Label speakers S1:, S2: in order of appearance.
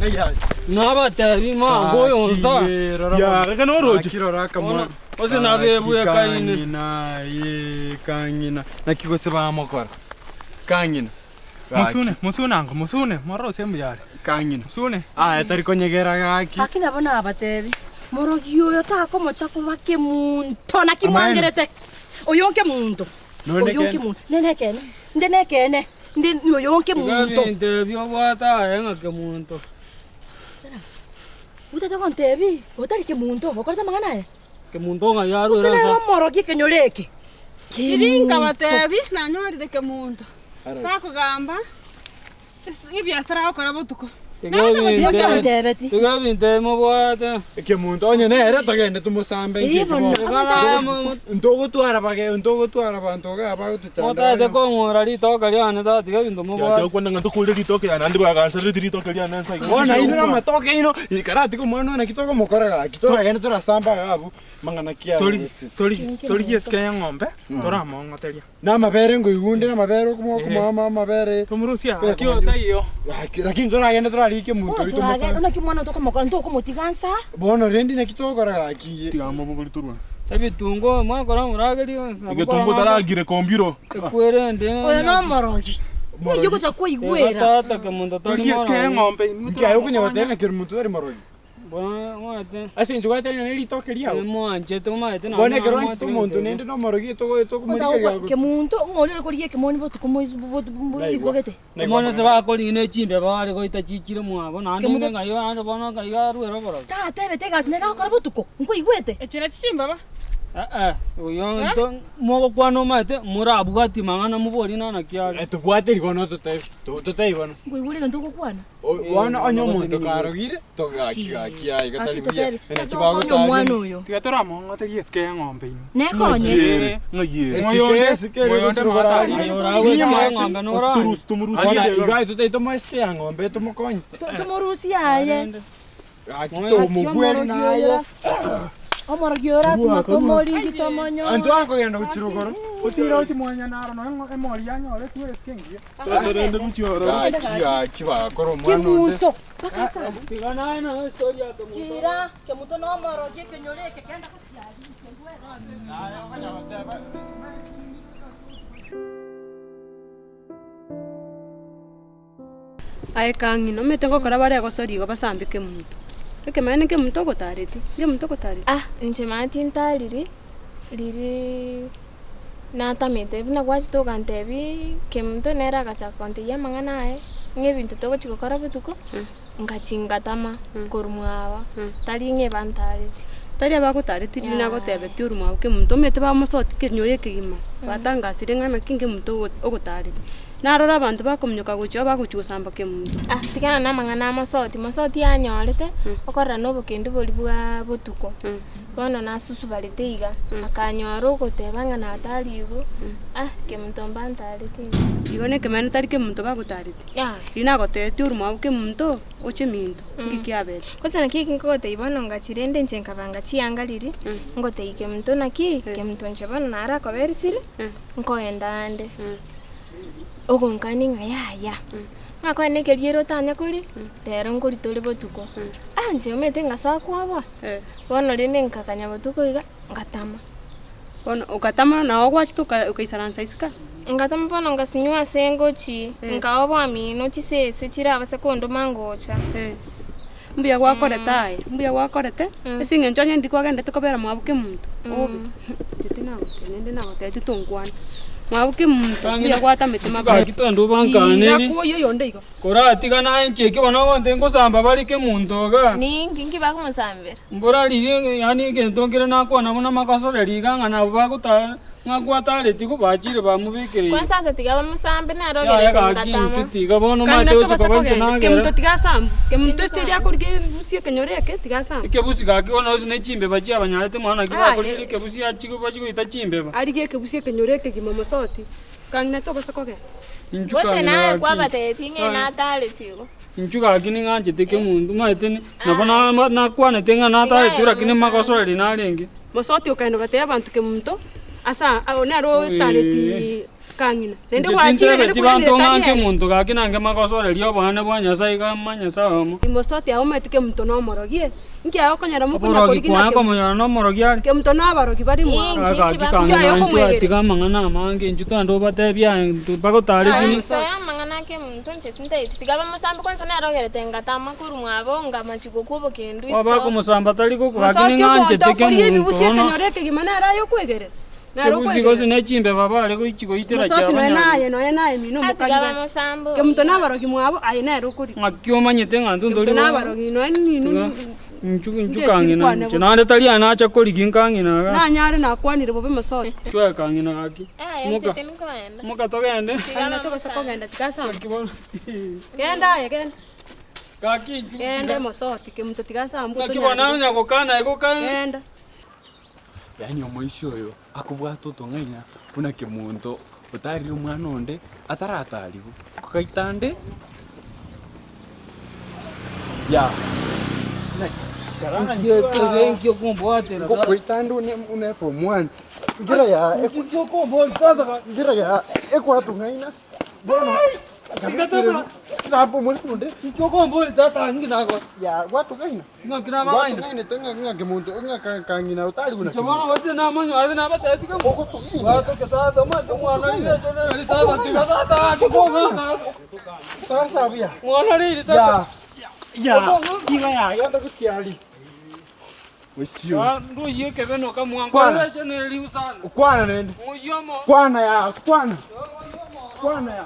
S1: ya.
S2: Naba tabi ma goyo sa.
S1: Ya kana roji. Kirora kama.
S2: Ose na be buya kaine.
S1: Na ye kangina. Na kigose ba mokora. Kangina. Musune, maro sembu yare. Kangina. Musune. Tari konyegera gaki.
S3: Akina bona abatebi. Morogio yo ta como chapo make muntu na kimwangerete. Oyonke muntu. Oyonke muntu. Ndenekene. Ndi oyonke muntu.
S2: Nde byo bwata yenga ke muntu.
S3: Utata kontebi. Otari ke muntu. Okorta mangana.
S2: Ke muntu nga yaro
S3: rasa. Usina morogi ke nyoleke.
S4: Kiringa batebi na nyori de ke muntu. Kako gamba. Ibi astra ko rabotuko.
S2: Tegabinte mo bwata.
S1: Ke muntu onye nere tagende tumusambe nje. Ndogo twara bage ndogo twara bantoga aba tutsanga.
S2: Ota de ko ngorari to kaliana ta tegabinte mo bwata.
S5: Ya kwenda ngato kuliri to kaliana andi ba kansa ri to kaliana sai.
S1: Ona ino na matoke ino ikarati ko mwana na kitoko mokora kitoko gende tura samba gabu mangana kia.
S5: Tori yeske ngombe tora mongoteria.
S1: Na mabere ngo igunde na mabere ko mama mabere.
S5: Tumurusia kio tayo.
S1: Lakini tora gende tora like muntu.
S3: Una kimwana to como kanto como tigansa.
S1: Bono rendi na kitoko kora ki.
S5: Tigamo buguli turwa.
S2: Ebi tungo mwa kora murageli.
S5: Ige tungo taragire Kobiro.
S2: Kwere ndi.
S3: Oyo no morogi. Yuko cha kuigwera.
S2: Tata ke muntu
S5: tori yeske ngombe.
S1: Ngiayo kunyabatena ke muntu ari morogi.
S2: Bona mwate.
S1: Asi njugate ni ri to keria.
S2: Mo anje to ma ete na.
S1: Bona ke ronchi to muntu nende no morogi to kumuri
S3: ke muntu ngolele ko riye ke moni botu komo izgogete.
S2: Mona se va ko line chimbe ba re ko ita chichire mo bona ande nga yo ande bona ka ya ruero boro.
S3: Ta tebe te gas ne na ko botuko. Ngo igwete.
S4: Echira chimba ba.
S2: Oyo ndo mo kwano mate mura bugati mangana mubori na kia.
S1: To bwate ri kono to te ibono.
S3: Ngo igule ndo ko kwana.
S1: Wana onyo muntu karogire to kia igatali bia. Ene kibago ta.
S3: Mwana uyo.
S5: Tigatora mongote yeske ngombe.
S3: Ne konye.
S5: Ngoye.
S1: Moyonde
S5: motari.
S2: Ayora ngombe no ra.
S5: Tumurus.
S1: Igai to te to maske ngombe to mokonyi.
S3: To morusi aye.
S1: Akito mugweri na aye.
S3: Omorogioras matomori gitomonyo.
S1: Antoine ko yenda uchiro koro.
S5: Utira uti mwanya naro no emori yanyo ole tuwe skengi. Totende kuchoro.
S1: Kiba koro
S3: mwana. Kimuto. Pakasa.
S2: Tigana na historia to muto.
S3: Kira, ke muto no morogi ke nyoleke kenda kutyali.
S4: Ai kangi no metengo kora bare gosori go basambi ke muntu. Ke mane ke muntu ko tareti. Ke muntu ko tareti.
S6: Nje mati ntaliri liri na tamete bina kwachi to kantebi ke muntu nera kacha konte ya mangana ae. Nge bintu to chiko kora butuko. Ngachinga tama kurumwawa. Tali nge bantareti.
S4: Tari abako tareti bina go tebe turumwa ke muntu mete ba Mosoti ke nyore ke gima. Batanga sirengana kinge muntu ogotareti. Narora abantu bakomnyoka gucho baguchusamba ke muntu.
S6: Tikana na mangana Mosoti anyorete okora nobo kende boli bwa butuko. Bono na susu baliteiga akanyoro gotebanga na ataligo ke muntu mbantarete.
S4: Igone ke mane tari ke muntu bagutareti. Ina gotete urumwa ke muntu oche minto ngikiabete.
S6: Kosa na kiki ngote ibono ngachirende nchenka banga chiangaliri ngote ike muntu na ke muntu nchebana nara ko berisiri ngoendande. Ogonkani ngaya. Ngakwa ne keliero tanya kuri. Lero nguri tole botuko. Anje umete ngasa kwaba. Bono rene nkakanya botuko iga ngatama.
S4: Bono ukatama na ogwachi to ukaisaransa isika.
S6: Ngatama bono ngasinywa sengochi. Ngaobo amino chisese chiraba sekondo mangocha.
S4: Mbia gwakorete mbia gwakorete esinge nchonya ndikwagende tukobera mwabuke muntu. Obi. Tete nago tete tongwana. Mwabuke muntu mbia gwata mitima
S2: ba kitondo bankaneri.
S4: Yakuyo yonde iko.
S2: Kora tigana enche ke bana wonde ngosamba bali ke muntu ga.
S6: Ningi bako musambira.
S2: Mbora liri yani ke ntongire nako na muna makasore liganga na baguta ngagwata leti ko bajire bamubikire.
S6: Kwanza tiga bamusambe na roge.
S2: Ya ga chuti ga bono mate uti babanche na
S4: ke muntu tigasamba. Ke muntu stiri akurike busie kenyoreke tigasamba.
S2: Ke busi ga ke ono sine chimbe bachi abanyalete mwana kiba kurike ke busi achigo bachi ko itachimbe ba.
S4: Ari ke busie kenyoreke ki Mosoti. Kangna to basakoge.
S6: Wote na kwa bateti nge na taletigo.
S2: Inchuka kini nganje teke muntu maitene na bana na kwana tenga na taletura kini makasore na lengi.
S4: Mosoti ukaendo gatea abantu ke muntu asa onero taleti kangina.
S2: Nende wachire tibanto ngake muntu gakinange makosore lio bwana bwa Nyasaye kama Nyasaye.
S4: Mosoti aumetike muntu no morogie. Nki ayo konyara mukunya
S2: kuri kina ko monyara no morogie.
S4: Ke muntu no abarogi bari mwa.
S2: Kangina tiga mangana mange njuto ndo batebya bagotari kini.
S6: Saya mangana ke muntu nchete tiga bamusamba kwanza na rogerete ngata makuru mwabo ngamachiko kubo kendu isto.
S2: Baba ko musamba tali ko gakini nganje teke muntu.
S4: Bibusie kenyoreke gimana arayo kwegere.
S2: Kebusi ne chimbe baba ale ko ichiko itera cha.
S4: Mosoti no naye mino
S6: Tiga bamusamba.
S4: Ke muntu no abarogi mwabo ayi na rukuri.
S2: Ngakyo manyete ngandu ndoli.
S4: No abarogi no ninu.
S2: Njukangina chenande tali anacha koli kinkangina ga
S4: na nyare na kwanire bobe Mosoti
S2: chwa kangina gaki muka togende
S4: kana to basa kogenda tikasa genda ya genda
S2: gaki
S4: genda Mosoti ke muntu tikasa mbuto
S2: kibona nyako kana ego
S4: genda
S7: yani omoisi oyo akubwata utong'aina buna kimuntu utarire omwana onde ataratarigo kokaitande ya
S2: Yo combote.
S1: Coitando une form 1. Ngira ya
S2: Yo combote sasa.
S1: ngira ya ekwatu ngaina. Bona. Hapo mwezi kunde.
S2: Yo combote tata ngina ko.
S1: Ya watu ngaina.
S2: Ngakina ba
S1: Watu ngaina tenga ngake muntu ngakangina utali kuna.
S2: Jamana wote na manyo azina bata tika.
S1: Boko tu.
S2: Watu kasa mwana ile chona ile sasa tika tata kiboga.
S1: Sasa bia.
S2: Mwana ile tata.
S1: Ya. Kiwa ya yanda kutiali. Wesio.
S2: Ndo yeke beno kamwanga. Kwana nende.
S1: Kwana ya. Kwana ya.